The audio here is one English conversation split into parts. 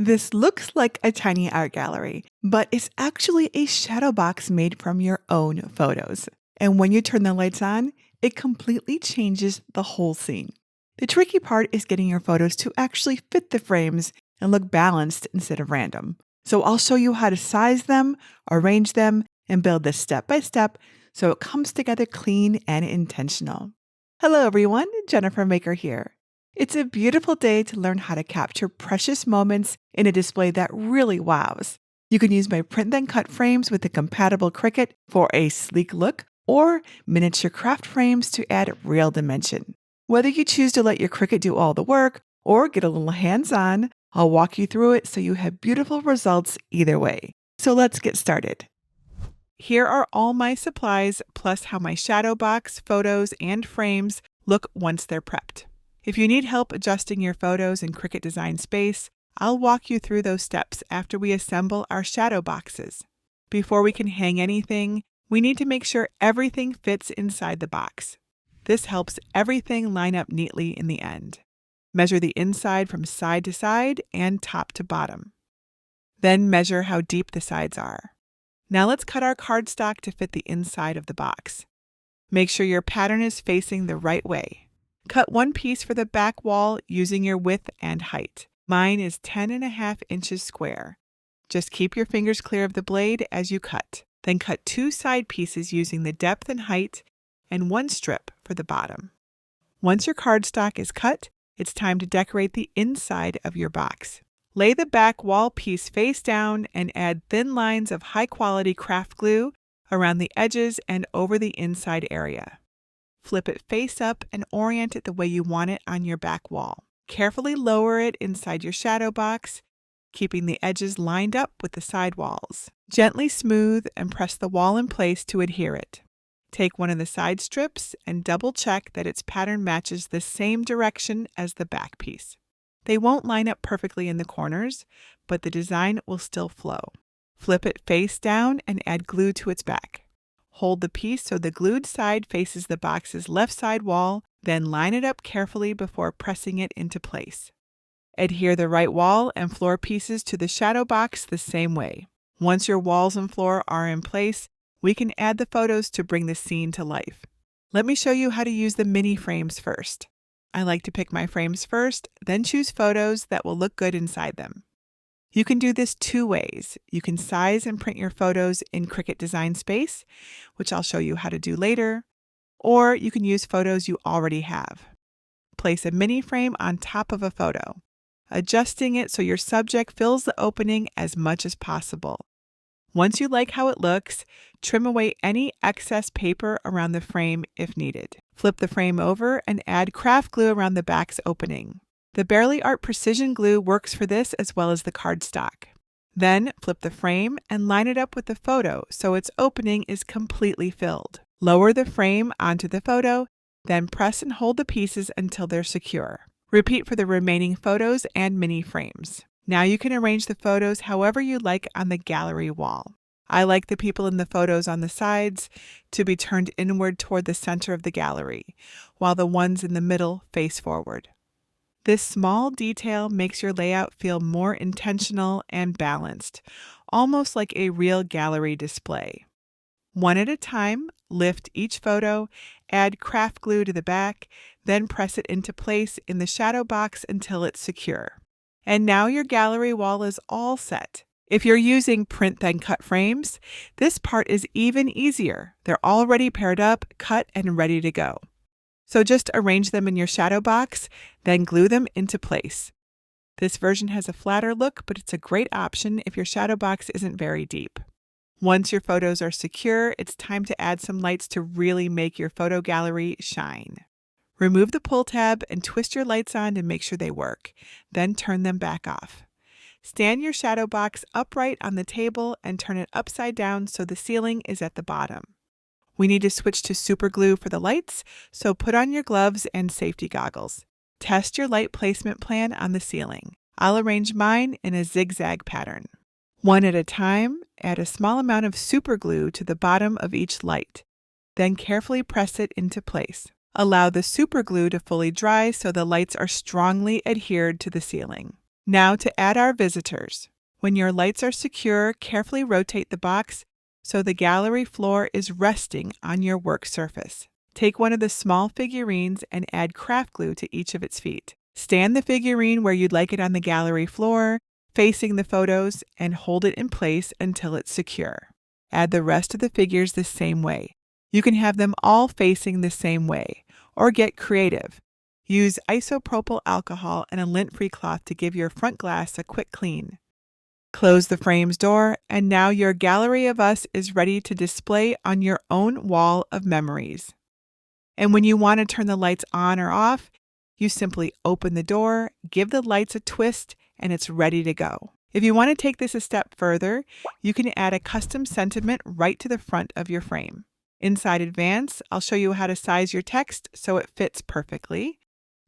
This looks like a tiny art gallery, but it's actually a shadow box made from your own photos. And when you turn the lights on, it completely changes the whole scene. The tricky part is getting your photos to actually fit the frames and look balanced instead of random. So I'll show you how to size them, arrange them, and build this step by step so it comes together clean and intentional. Hello everyone, Jennifer Maker here. It's a beautiful day to learn how to capture precious moments in a display that really wows. You can use my print then cut frames with the compatible Cricut for a sleek look, or miniature craft frames to add real dimension. Whether you choose to let your Cricut do all the work or get a little hands-on, I'll walk you through it so you have beautiful results either way. So let's get started. Here are all my supplies, plus how my shadow box, photos, and frames look once they're prepped. If you need help adjusting your photos in Cricut Design Space, I'll walk you through those steps after we assemble our shadow boxes. Before we can hang anything, we need to make sure everything fits inside the box. This helps everything line up neatly in the end. Measure the inside from side to side and top to bottom. Then measure how deep the sides are. Now let's cut our cardstock to fit the inside of the box. Make sure your pattern is facing the right way. Cut one piece for the back wall using your width and height. Mine is 10.5 inches square. Just keep your fingers clear of the blade as you cut. Then cut 2 side pieces using the depth and height and 1 strip for the bottom. Once your cardstock is cut, it's time to decorate the inside of your box. Lay the back wall piece face down and add thin lines of high-quality craft glue around the edges and over the inside area. Flip it face up and orient it the way you want it on your back wall. Carefully lower it inside your shadow box, keeping the edges lined up with the side walls. Gently smooth and press the wall in place to adhere it. Take one of the side strips and double check that its pattern matches the same direction as the back piece. They won't line up perfectly in the corners, but the design will still flow. Flip it face down and add glue to its back. Hold the piece so the glued side faces the box's left side wall, then line it up carefully before pressing it into place. Adhere the right wall and floor pieces to the shadow box the same way. Once your walls and floor are in place, we can add the photos to bring the scene to life. Let me show you how to use the mini frames first. I like to pick my frames first, then choose photos that will look good inside them. You can do this 2 ways. You can size and print your photos in Cricut Design Space, which I'll show you how to do later, or you can use photos you already have. Place a mini frame on top of a photo, adjusting it so your subject fills the opening as much as possible. Once you like how it looks, trim away any excess paper around the frame if needed. Flip the frame over and add craft glue around the back's opening. The Barely Art Precision Glue works for this as well as the cardstock. Then flip the frame and line it up with the photo so its opening is completely filled. Lower the frame onto the photo, then press and hold the pieces until they're secure. Repeat for the remaining photos and mini frames. Now you can arrange the photos however you like on the gallery wall. I like the people in the photos on the sides to be turned inward toward the center of the gallery, while the ones in the middle face forward. This small detail makes your layout feel more intentional and balanced, almost like a real gallery display. One at a time, lift each photo, add craft glue to the back, then press it into place in the shadow box until it's secure. And now your gallery wall is all set. If you're using print then cut frames, this part is even easier. They're already paired up, cut, and ready to go. So just arrange them in your shadow box, then glue them into place. This version has a flatter look, but it's a great option if your shadow box isn't very deep. Once your photos are secure, it's time to add some lights to really make your photo gallery shine. Remove the pull tab and twist your lights on to make sure they work, then turn them back off. Stand your shadow box upright on the table and turn it upside down so the ceiling is at the bottom. We need to switch to super glue for the lights, so put on your gloves and safety goggles. Test your light placement plan on the ceiling. I'll arrange mine in a zigzag pattern. One at a time, add a small amount of super glue to the bottom of each light. Then carefully press it into place. Allow the super glue to fully dry so the lights are strongly adhered to the ceiling. Now to add our visitors. When your lights are secure, carefully rotate the box so the gallery floor is resting on your work surface. Take one of the small figurines and add craft glue to each of its feet. Stand the figurine where you'd like it on the gallery floor, facing the photos, and hold it in place until it's secure. Add the rest of the figures the same way. You can have them all facing the same way, or get creative. Use isopropyl alcohol and a lint-free cloth to give your front glass a quick clean. Close the frame's door, and now your gallery of us is ready to display on your own wall of memories. And when you want to turn the lights on or off, you simply open the door, give the lights a twist, and it's ready to go. If you want to take this a step further, you can add a custom sentiment right to the front of your frame. Inside Advance, I'll show you how to size your text so it fits perfectly,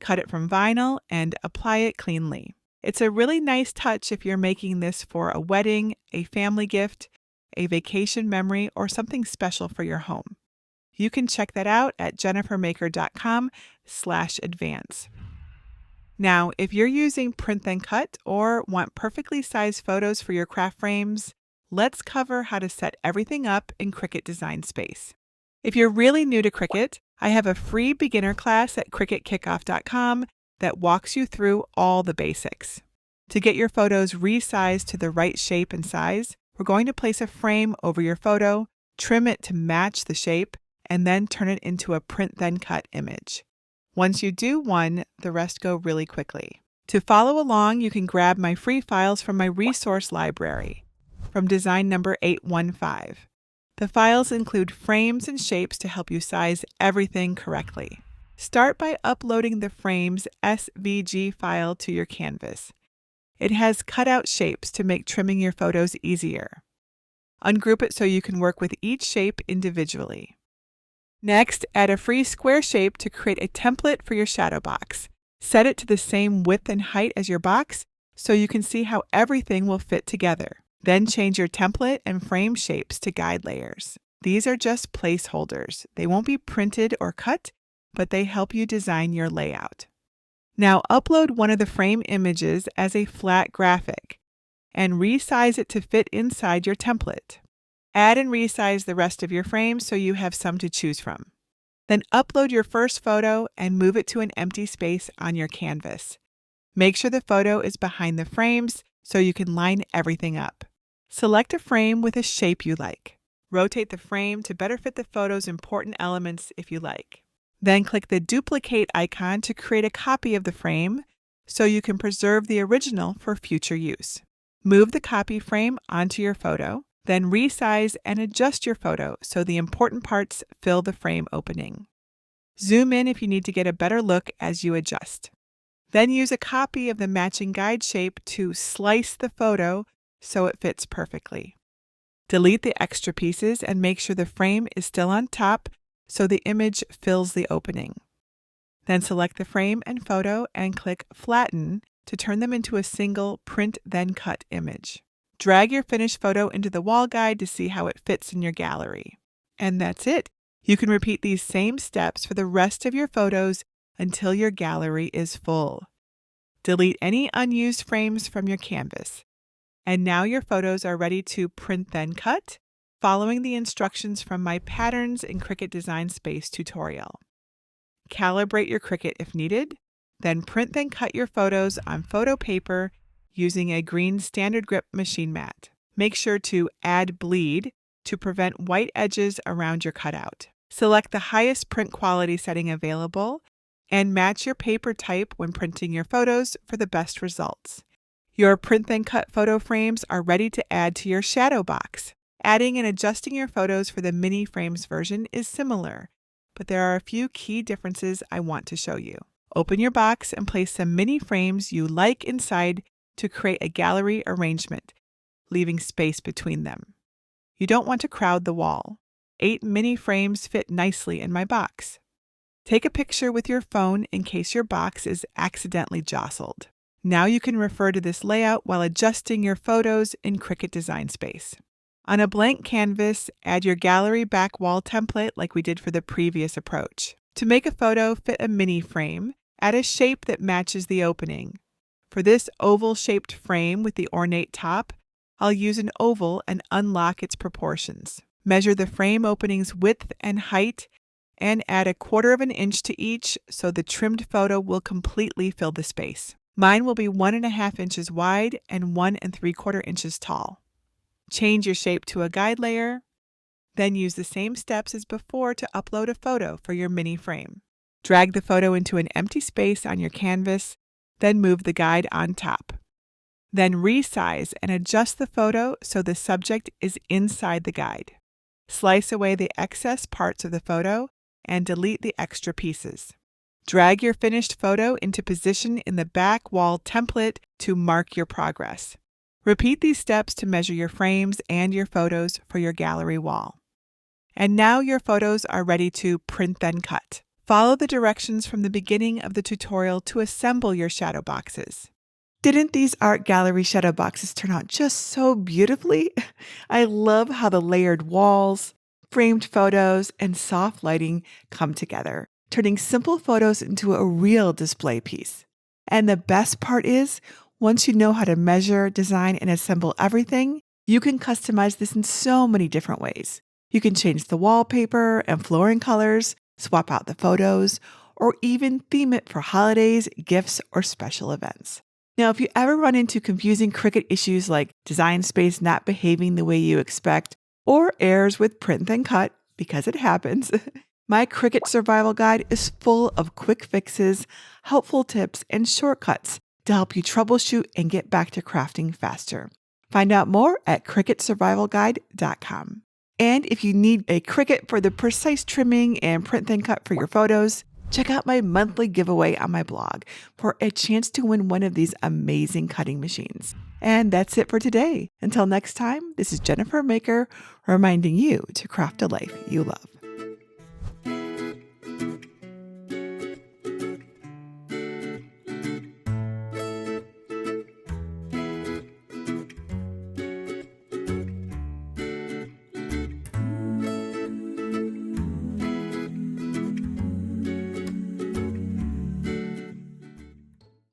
cut it from vinyl, and apply it cleanly. It's a really nice touch if you're making this for a wedding, a family gift, a vacation memory, or something special for your home. You can check that out at jennifermaker.com/advance. Now, if you're using Print Then Cut or want perfectly sized photos for your craft frames, let's cover how to set everything up in Cricut Design Space. If you're really new to Cricut, I have a free beginner class at cricutkickoff.com that walks you through all the basics. To get your photos resized to the right shape and size, we're going to place a frame over your photo, trim it to match the shape, and then turn it into a Print Then Cut image. Once you do one, the rest go really quickly. To follow along, you can grab my free files from my resource library from design number 815. The files include frames and shapes to help you size everything correctly. Start by uploading the frame's SVG file to your canvas. It has cutout shapes to make trimming your photos easier. Ungroup it so you can work with each shape individually. Next, add a free square shape to create a template for your shadow box. Set it to the same width and height as your box so you can see how everything will fit together. Then change your template and frame shapes to guide layers. These are just placeholders. They won't be printed or cut, but they help you design your layout. Now upload one of the frame images as a flat graphic and resize it to fit inside your template. Add and resize the rest of your frame so you have some to choose from. Then upload your first photo and move it to an empty space on your canvas. Make sure the photo is behind the frames so you can line everything up. Select a frame with a shape you like. Rotate the frame to better fit the photo's important elements if you like. Then click the duplicate icon to create a copy of the frame so you can preserve the original for future use. Move the copy frame onto your photo, then resize and adjust your photo so the important parts fill the frame opening. Zoom in if you need to get a better look as you adjust. Then use a copy of the matching guide shape to slice the photo so it fits perfectly. Delete the extra pieces and make sure the frame is still on top so the image fills the opening. Then select the frame and photo and click Flatten to turn them into a single Print Then Cut image. Drag your finished photo into the wall guide to see how it fits in your gallery. And that's it. You can repeat these same steps for the rest of your photos until your gallery is full. Delete any unused frames from your canvas. And now your photos are ready to Print Then Cut, following the instructions from my Patterns in Cricut Design Space tutorial. Calibrate your Cricut if needed, then Print Then Cut your photos on photo paper using a green standard grip machine mat. Make sure to add bleed to prevent white edges around your cutout. Select the highest print quality setting available and match your paper type when printing your photos for the best results. Your Print Then Cut photo frames are ready to add to your shadow box. Adding and adjusting your photos for the mini frames version is similar, but there are a few key differences I want to show you. Open your box and place some mini frames you like inside to create a gallery arrangement, leaving space between them. You don't want to crowd the wall. 8 mini frames fit nicely in my box. Take a picture with your phone in case your box is accidentally jostled. Now you can refer to this layout while adjusting your photos in Cricut Design Space. On a blank canvas, add your gallery back wall template like we did for the previous approach. To make a photo fit a mini frame, add a shape that matches the opening. For this oval-shaped frame with the ornate top, I'll use an oval and unlock its proportions. Measure the frame opening's width and height and add 1/4 of an inch to each so the trimmed photo will completely fill the space. Mine will be 1.5 inches wide and 1 3/4 inches tall. Change your shape to a guide layer, then use the same steps as before to upload a photo for your mini frame. Drag the photo into an empty space on your canvas, then move the guide on top. Then resize and adjust the photo so the subject is inside the guide. Slice away the excess parts of the photo and delete the extra pieces. Drag your finished photo into position in the back wall template to mark your progress. Repeat these steps to measure your frames and your photos for your gallery wall. And now your photos are ready to print then cut. Follow the directions from the beginning of the tutorial to assemble your shadow boxes. Didn't these art gallery shadow boxes turn out just so beautifully? I love how the layered walls, framed photos, and soft lighting come together, turning simple photos into a real display piece. And the best part is, once you know how to measure, design, and assemble everything, you can customize this in so many different ways. You can change the wallpaper and flooring colors, swap out the photos, or even theme it for holidays, gifts, or special events. Now, if you ever run into confusing Cricut issues like design space not behaving the way you expect, or errors with print then cut, because it happens, my Cricut survival guide is full of quick fixes, helpful tips, and shortcuts to help you troubleshoot and get back to crafting faster. Find out more at CricutSurvivalGuide.com. And if you need a Cricut for the precise trimming and print then cut for your photos, check out my monthly giveaway on my blog for a chance to win one of these amazing cutting machines. And that's it for today. Until next time, this is Jennifer Maker reminding you to craft a life you love.